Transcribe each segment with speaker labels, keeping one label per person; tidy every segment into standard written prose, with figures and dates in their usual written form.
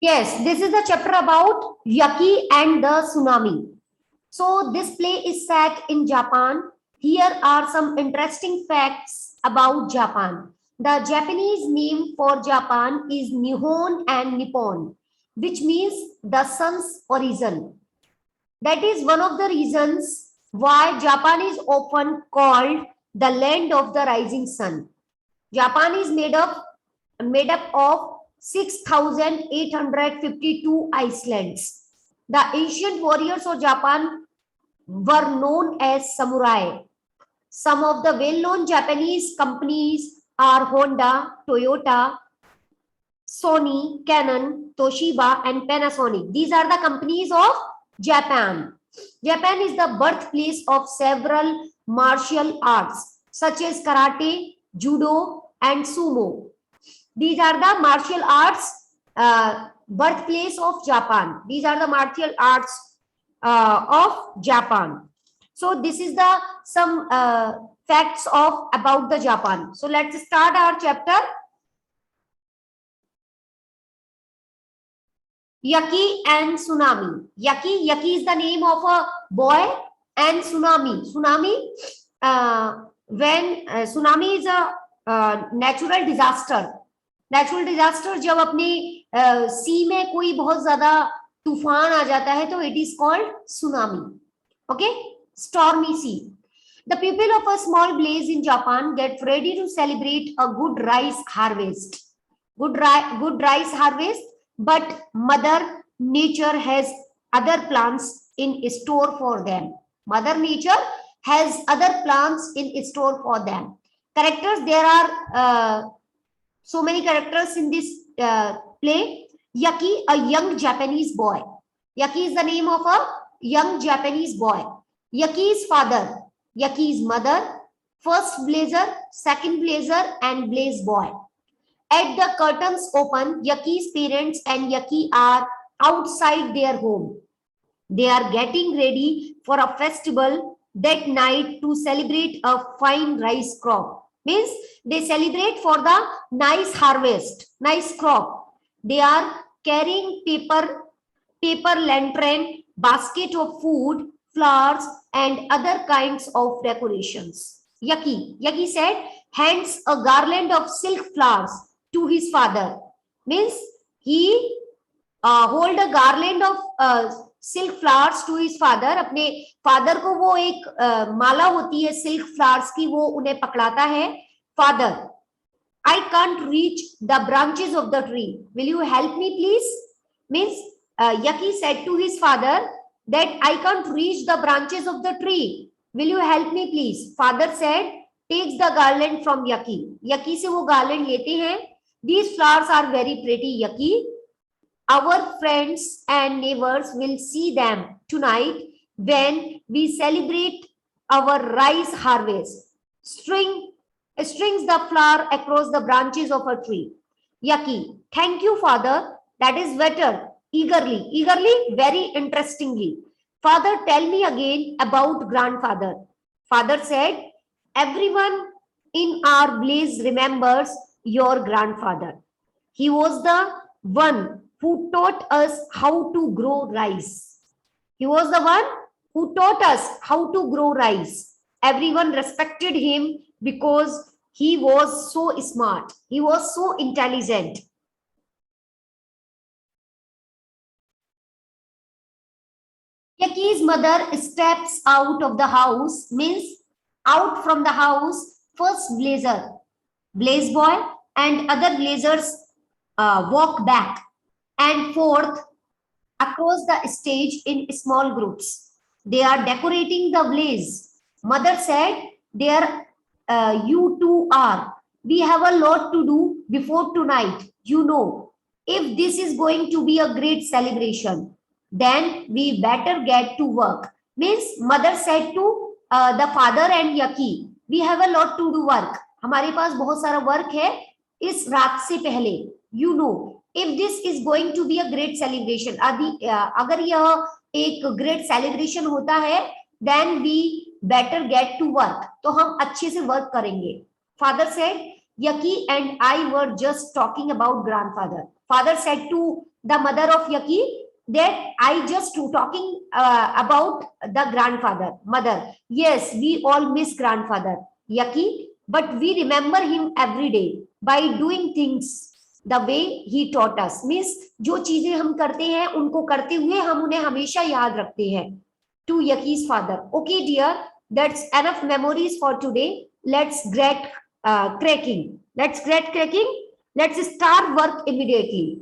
Speaker 1: Yes, this is the chapter about Yaki and the tsunami. So this play is set in Japan. Here are some interesting facts about Japan. The Japanese name for Japan is Nihon and Nippon, which means the sun's origin. That is one of the reasons why Japan is often called the land of the rising sun. Japan is made up of 6,852 islands. The ancient warriors of Japan were known as samurai. Some of the well-known Japanese companies are Honda, Toyota, Sony, Canon, Toshiba, and Panasonic. These are the companies of Japan. Japan is the birthplace of several martial arts such as karate, judo, and sumo. These are the martial arts birthplace of Japan. These are the martial arts of Japan. So this is the some facts of about the Japan. So let's start our chapter. Yaki and tsunami. Yaki is the name of a boy, and tsunami. When tsunami is a natural disaster. Natural disaster जब अपने सी में कोई बहुत ज्यादा तूफान आ जाता है तो it is called tsunami. Okay, stormy sea. The people of a small village in Japan get ready to celebrate a good rice harvest. Good rice harvest, but Mother Nature has other plans in store for them. Mother Nature has other plans in store for them. Characters, there are so many characters in this play. Yaki, a young Japanese boy. Yaki is the name of a young Japanese boy. Yaki's father, Yaki's mother, first blazer, second blazer, and blaze boy. At the curtains open, Yaki's parents and Yaki are outside their home. They are getting ready for a festival that night to celebrate a fine rice crop. Means they celebrate for the nice harvest, nice crop. They are carrying paper lantern, basket of food, flowers, and other kinds of decorations. Yaki said, hands a garland of silk flowers to his father. Means he hold a garland of silk flowers to his father. अपने father को वो एक माला होती है silk flowers की, वो उन्हें पकड़ाता है. Father, I can't reach the branches of the tree. Will you help me, please? Means Yaki said to his father that I can't reach the branches of the tree. Will you help me, please? Father said, takes the garland from Yaki. Yaki से वो garland लेते हैं. These flowers are very pretty, Yaki. Our friends and neighbors will see them tonight when we celebrate our rice harvest. Strings the flower across the branches of a tree. Yaki, thank you, father. That is better. Eagerly, very interestingly. Father, tell me again about grandfather. Father said, everyone in our village remembers your grandfather. He was the one who taught us how to grow rice. He was the one who taught us how to grow rice. Everyone respected him because he was so smart. He was so intelligent. Yaki's mother steps out of the house, means out from the house. First blaze boy, and other blazers walk back and forth across the stage in small groups. They are decorating the blaze. Mother said, there you two are. We have a lot to do before tonight. You know, if this is going to be a great celebration, then we better get to work. Means mother said to the father and Yaki, we have a lot to do work. हमारे पास बहुत सारा work है इस रात से पहले. You know, if this is going to be a great celebration, अगर यह एक great celebration होता है, then we better get to work. तो हम अच्छे से work करेंगे. Father said, Yaki and I were just talking about grandfather. Father said to the mother of Yaki, that I just talking about the grandfather, mother. Yes, we all miss grandfather Yaki, but we remember him every day by doing things the way he taught us. Means जो चीजें हम करते हैं उनको करते हुए हम उन्हें हमेशा याद रखते हैं. To Yaki's father. Okay, dear, that's enough memories for today. Let's get cracking. Let's get cracking. Let's start work immediately.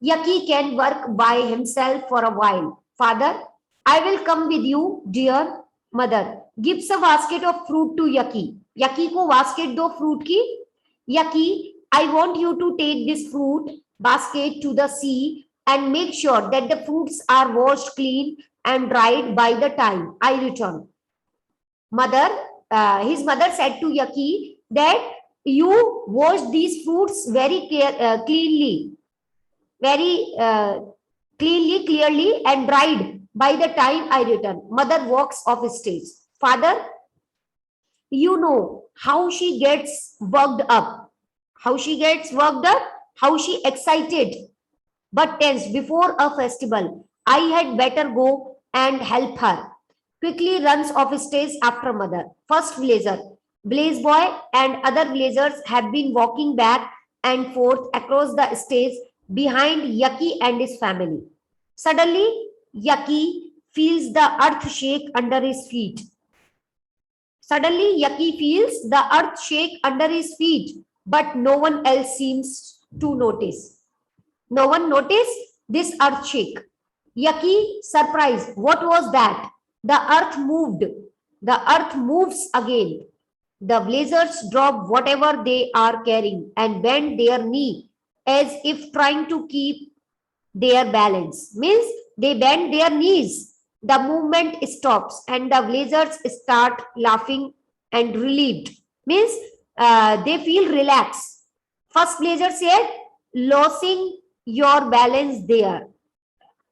Speaker 1: Yaki can work by himself for a while. Father, I will come with you, dear mother. Gives a basket of fruit to Yaki. Yaki को basket दो fruit की. Yaki, I want you to take this fruit basket to the sea and make sure that the fruits are washed clean and dried by the time I return. Mother, his mother said to Yaki that you wash these fruits very cleanly, very clearly and dried by the time I return. Mother walks off stage. Father, you know how she gets worked up, how she excited, but tense before a festival. I had better go and help her. Quickly runs off stage after mother. First blazer. Blaze boy and other blazers have been walking back and forth across the stage behind Yaki and his family. Suddenly, Yaki feels the earth shake under his feet. Suddenly, Yaki feels the earth shake under his feet, but no one else seems to notice. No one noticed this earth shake. Yaki, surprised. What was that? The earth moved. The earth moves again. The blazers drop whatever they are carrying and bend their knee as if trying to keep their balance. Means they bend their knees. The movement stops and the blazers start laughing and relieved. Means they feel relaxed. First blazer said, losing your balance there.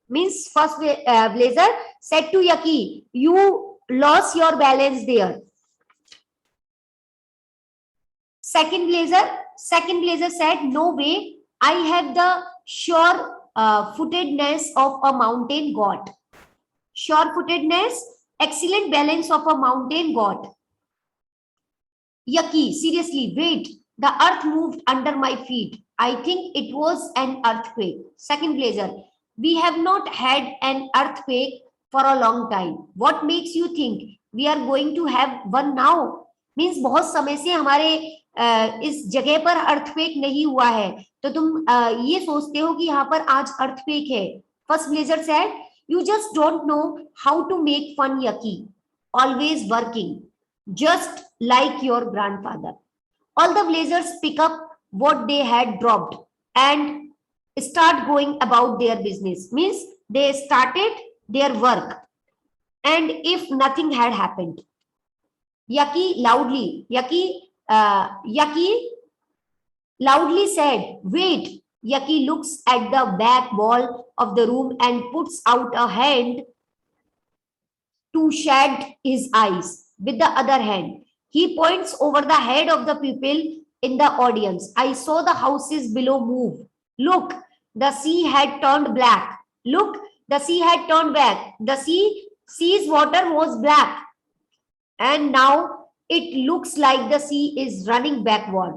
Speaker 1: Means first blazer said to Yaki, you lost your balance there. Second blazer said, no way, I have the sure footedness of a mountain god. Sure footedness, excellent balance of a mountain god. Yaki, seriously, wait, the earth moved under my feet. I think it was an earthquake. Second blazer, we have not had an earthquake for a long time. What makes you think we are going to have one now? Means बहुत समय से हमारे इस जगह पर earthquake नहीं हुआ है, तो तुम ये सोचते हो कि यहाँ पर आज अर्थक्वेक है. First blazer said, you just don't know how to make fun, Yaki. Always working, just like your grandfather. All the blazers pick up what they had dropped and start going about their business. Means they started their work and if nothing had happened. Yaki loudly said, wait. Yaki looks at the back wall of the room and puts out a hand to shade his eyes. With the other hand, he points over the head of the people in the audience. I saw the houses below move. Look, the sea had turned black. Look, the sea had turned back. The sea's water was black. And now it looks like the sea is running backward,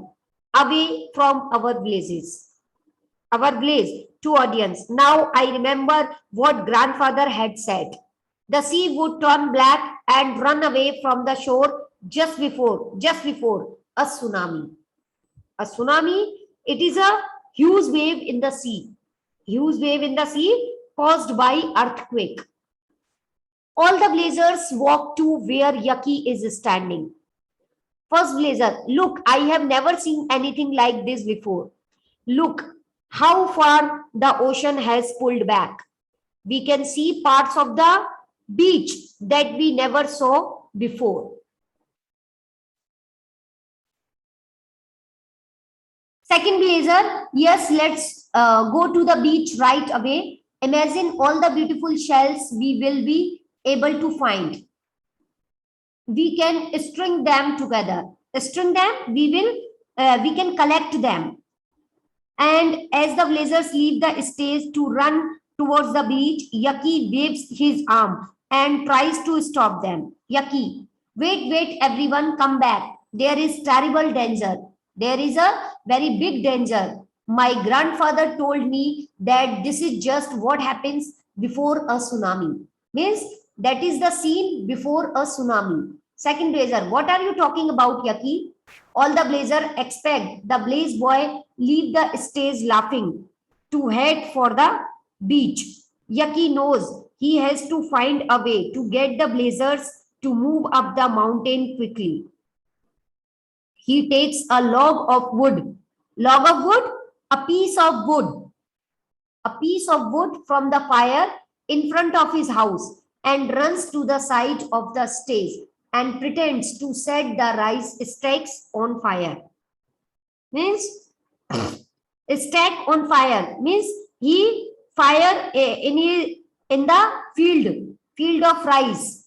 Speaker 1: away from our blazes. Our blaze to audience. Now I remember what grandfather had said. The sea would turn black and run away from the shore just before a tsunami. A tsunami, it is a huge wave in the sea. Huge wave in the sea caused by earthquake. All the blazers walk to where Yaki is standing. First blazer, look, I have never seen anything like this before. Look how far the ocean has pulled back. We can see parts of the beach that we never saw before. Second blazer, yes, let's go to the beach right away. Imagine all the beautiful shells we will be able to find. We can string them together. String them, we can collect them. And as the blazers leave the stage to run towards the beach, Yaki waves his arm and tries to stop them. Yaki, wait, wait, everyone, come back. There is terrible danger. There is a very big danger. My grandfather told me that this is just what happens before a tsunami. Means that is the scene before a tsunami. Second blazer, what are you talking about, Yaki? All the blazer expect the blaze boy leave the stage laughing to head for the beach. Yaki knows he has to find a way to get the blazers to move up the mountain quickly. He takes a log of wood. Log of wood? A piece of wood. A piece of wood from the fire in front of his house and runs to the side of the stage and pretends to set the rice stakes on fire. Means stack on fire means he fire in the field of rice.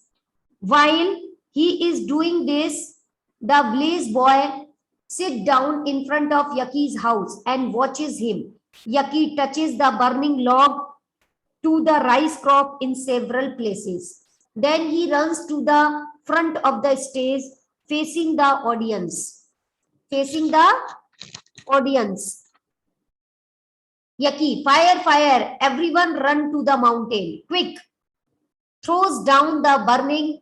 Speaker 1: While he is doing this, the blaze boy sit down in front of Yaki's house and watches him. Yaki touches the burning log to the rice crop in several places. Then he runs to the front of the stage facing the audience. Facing the audience. Yaki, fire, fire, everyone run to the mountain, quick. Throws down the burning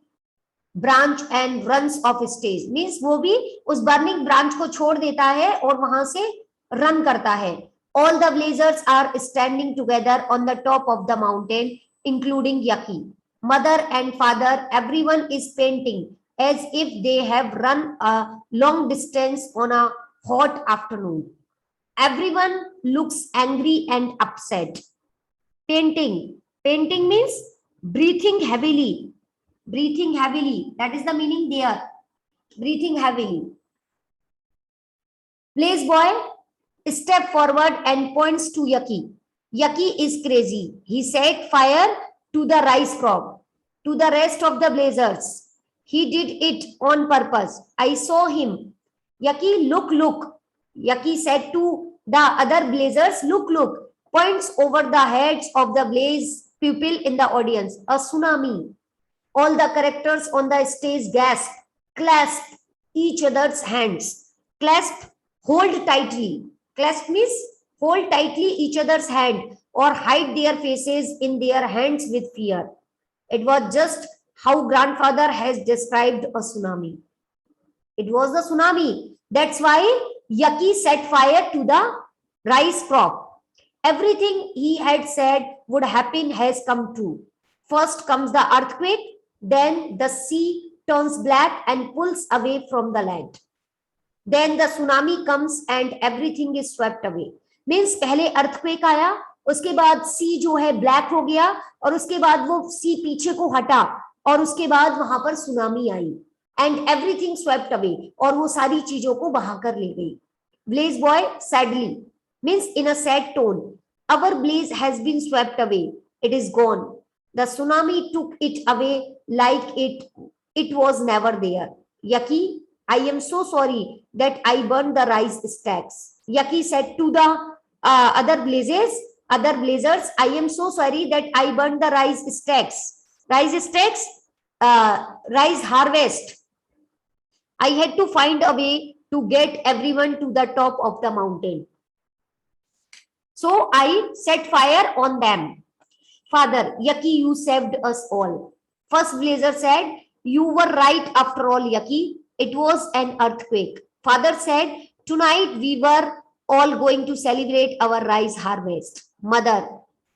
Speaker 1: branch and runs off stage. Means वो भी उस burning branch को छोड़ देता है और वहां से run करता है. All the blazers are standing together on the top of the mountain, including Yaki. Mother and father, everyone is painting as if they have run a long distance on a hot afternoon. Everyone looks angry and upset. Painting. Painting means breathing heavily. Breathing heavily. That is the meaning there. Breathing heavily. Blaze boy step forward and points to Yaki. Yaki is crazy. He set fire to the rice crop, to the rest of the blazers. He did it on purpose. I saw him. Yaki, look, look. Yaki said to the other blazers, look, look. Points over the heads of the blaze people in the audience. A tsunami. All the characters on the stage gasp, clasp each other's hands. Clasp, hold tightly. Clasp means hold tightly each other's hand or hide their faces in their hands with fear. It was just how grandfather has described a tsunami. It was the tsunami. That's why Yaki set fire to the rice crop. Everything he had said would happen has come true. First comes the earthquake, then the sea turns black and pulls away from the land. Then the tsunami comes and everything is swept away. Means पहले earthquake आया, उसके बाद sea जो है black हो गया और उसके बाद वो sea पीछे को हटा और उसके बाद वहां पर tsunami I and everything swept away और वो सारी चीजों को बहा कर ले गई. Blaze boy sadly means in a sad tone. Our blaze has been swept away. It is gone. The tsunami took it away like it was never there. Yaki, I am so sorry that I burned the rice stacks. Yaki said to the other blazers, I am so sorry that I burned the rice stacks. Rice stacks, rice harvest. I had to find a way to get everyone to the top of the mountain. So I set fire on them. Father, Yaki, you saved us all. First blazer said, you were right after all, Yaki. It was an earthquake. Father said, tonight we were all going to celebrate our rice harvest. Mother,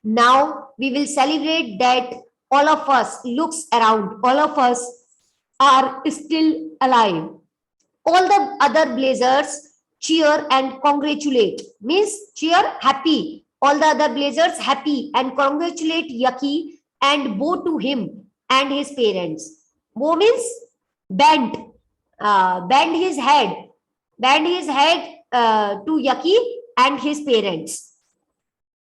Speaker 1: now we will celebrate that all of us looks around. All of us are still alive. All the other blazers cheer and congratulate. Means cheer, happy. All the other blazers happy and congratulate Yaki and bow to him and his parents. Bow means bend. Bend his head to Yaki and his parents.